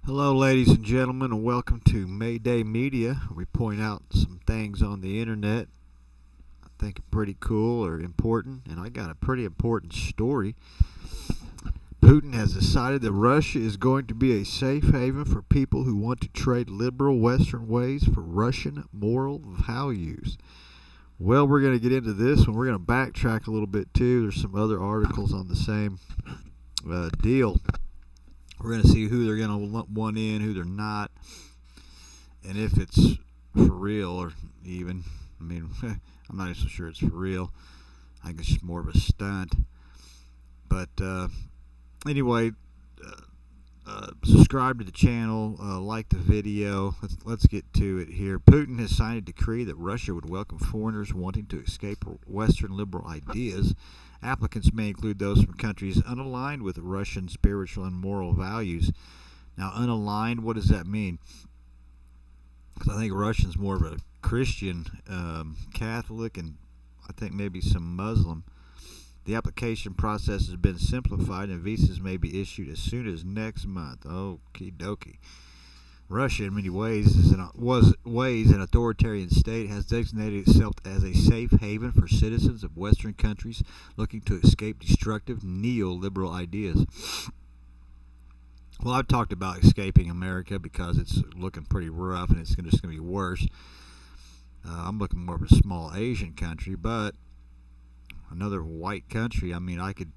Hello, ladies and gentlemen, and welcome to Mayday Media. We point out some things on the internet I think are pretty cool or important, and I got a pretty important story. Putin has decided that Russia is going to be a safe haven for people who want to trade liberal Western ways for Russian moral values. Well, we're going to get into this one. We're going to backtrack a little bit, too. There's some other articles on the same deal. We're going to see who they're going to want in, who they're not, and if it's for real or even. I mean, I'm not even so sure it's for real. I think it's just more of a stunt. But anyway, subscribe to the channel, like the video. Let's get to it here. Putin has signed a decree that Russia would welcome foreigners wanting to escape Western liberal ideas. Applicants may include those from countries unaligned with Russian spiritual and moral values. Now, unaligned, what does that mean? Because I think Russian's more of a Christian, Catholic, and I think maybe some Muslim. The application process has been simplified, and visas may be issued as soon as next month. Okie dokie. Russia, in many ways, an authoritarian state, has designated itself as a safe haven for citizens of Western countries looking to escape destructive neoliberal ideas. Well, I've talked about escaping America because it's looking pretty rough and it's just going to be worse. I'm looking more of a small Asian country, but another white country, I mean, I could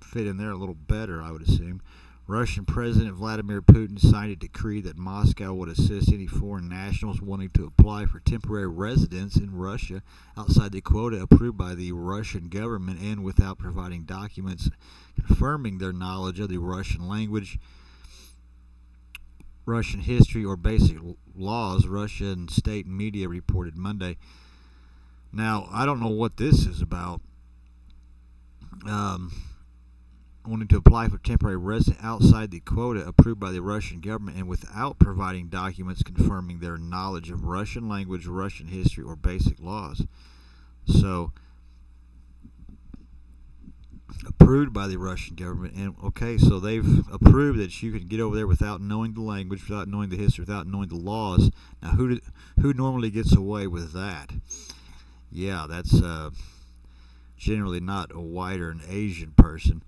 fit in there a little better, I would assume. Russian President Vladimir Putin signed a decree that Moscow would assist any foreign nationals wanting to apply for temporary residence in Russia outside the quota approved by the Russian government and without providing documents confirming their knowledge of the Russian language, Russian history, or basic laws, Russian state media reported Monday. Now, I don't know what this is about. Wanting to apply for temporary residence outside the quota approved by the Russian government and without providing documents confirming their knowledge of Russian language, Russian history, or basic laws. So, approved by the Russian government, and okay, so they've approved that you can get over there without knowing the language, without knowing the history, without knowing the laws. Now, who normally gets away with that? Yeah, that's generally not a white or an Asian person.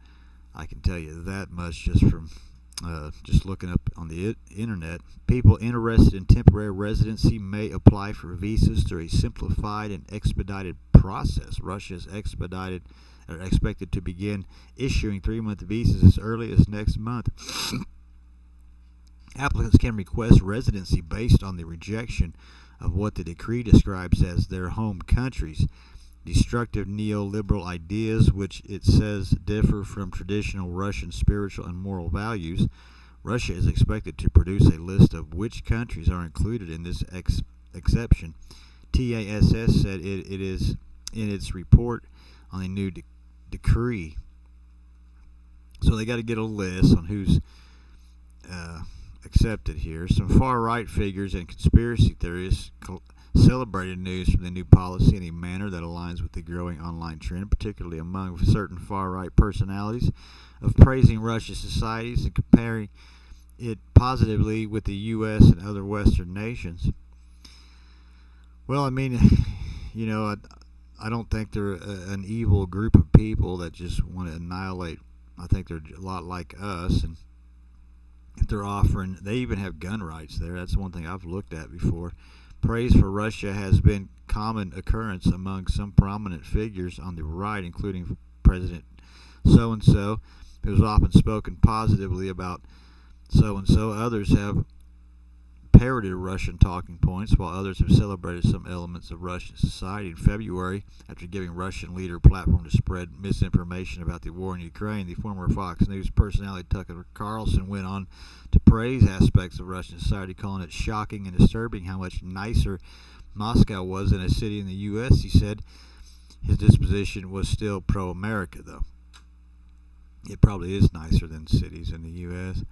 I can tell you that much just from just looking up on the internet. People interested in temporary residency may apply for visas through a simplified and expedited process. Russia is expected to begin issuing 3-month visas as early as next month. Applicants can request residency based on the rejection of what the decree describes as their home countries. Destructive neoliberal ideas, which it says differ from traditional Russian spiritual and moral values. Russia is expected to produce a list of which countries are included in this exception. TASS said it is in its report on the new decree. So they got to get a list on who's accepted here. Some far-right figures and conspiracy theorists celebrated news from the new policy in a manner that aligns with the growing online trend, particularly among certain far-right personalities, of praising Russia's societies and comparing it positively with the U.S. and other Western nations. Well, I mean, you know, I don't think they're an evil group of people that just want to annihilate. I think they're a lot like us, and if they're offering, they even have gun rights there. That's one thing I've looked at before. Praise for Russia has been common occurrence among some prominent figures on the right, including President so-and-so, who's often spoken positively about so-and-so. Others have parroted Russian talking points, while others have celebrated some elements of Russian society. In February, after giving Russian leader a platform to spread misinformation about the war in Ukraine, the former Fox News personality Tucker Carlson went on to praise aspects of Russian society, calling it shocking and disturbing how much nicer Moscow was than a city in the U.S. He said his disposition was still pro-America, though. It probably is nicer than cities in the U.S.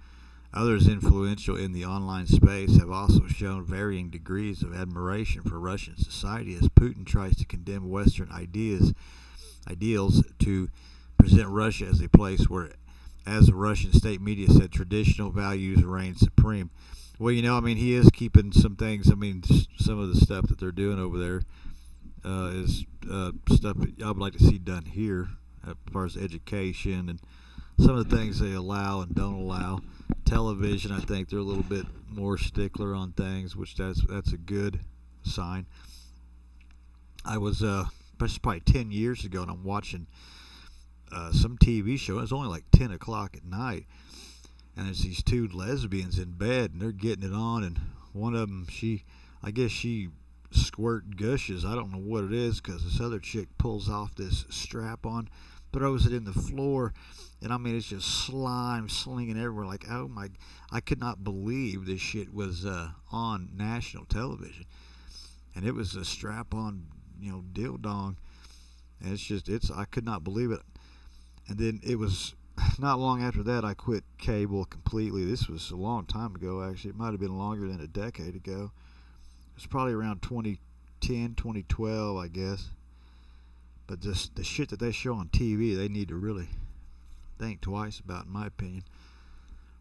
Others influential in the online space have also shown varying degrees of admiration for Russian society as Putin tries to condemn Western ideals to present Russia as a place where as the Russian state media said, traditional values reign supreme. Well, I mean, he is keeping some things. I mean, some of the stuff that they're doing over there is stuff that I would like to see done here, as far as education and some of the things they allow and don't allow. Television, I think they're a little bit more stickler on things, which that's a good sign. I was probably 10 years ago, and I'm watching some TV show. It's only like 10 o'clock at night, and there's these two lesbians in bed, and they're getting it on, and one of them, I guess she squirt gushes. I don't know what it is, because this other chick pulls off this strap on, throws it in the floor, and I mean, it's just slime slinging everywhere. Like, oh my, I could not believe this shit was on national television, and it was a strap on, dildong, and I could not believe it. And then it was not long after that I quit cable completely. This was a long time ago, actually. It might have been longer than a decade ago. It was probably around 2010, 2012, I guess. But just the shit that they show on TV, they need to really think twice about, in my opinion.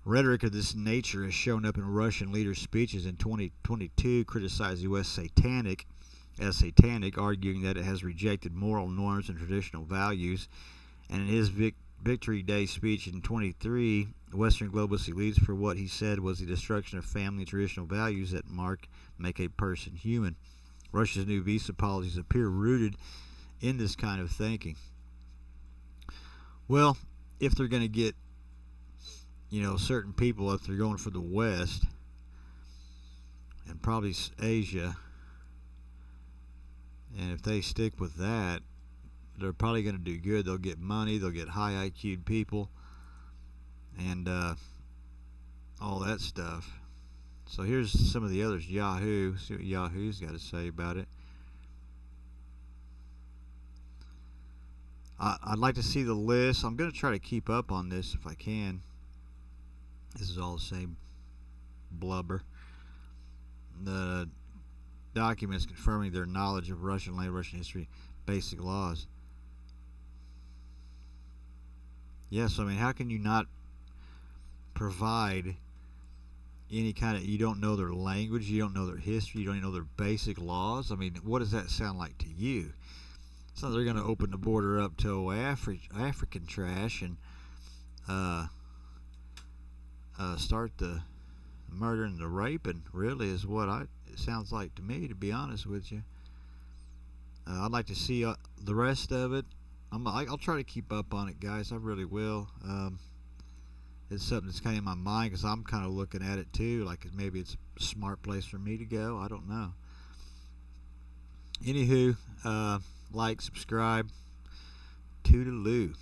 Rhetoric of this nature has shown up in Russian leaders' speeches in 2022, criticized the U.S. satanic, arguing that it has rejected moral norms and traditional values. And in his Victory Day speech in 23, Western globalists leads for what he said was the destruction of family and traditional values that make a person human. Russia's new visa policies appear rooted in this kind of thinking. Well, if they're going to get, certain people, if they're going for the West and probably Asia, and if they stick with that, they're probably going to do good. They'll get money. They'll get high IQ'd people, and all that stuff. So here's some of the others. Yahoo. See what Yahoo's got to say about it. I'd like to see the list. I'm going to try to keep up on this if I can. This is all the same blubber. The documents confirming their knowledge of Russian language, Russian history, basic laws. Yes, I mean, how can you not provide any kind of, you don't know their language, you don't know their history, you don't even know their basic laws? I mean, what does that sound like to you? So they're going to open the border up to African trash and start the murder and the raping, really, is what it sounds like to me, to be honest with you. I'd like to see the rest of it. I'll try to keep up on it, guys. I really will. It's something that's kind of in my mind, because I'm kind of looking at it too, like maybe it's a smart place for me to go. I don't know. Anywho, like, subscribe. Toodaloo.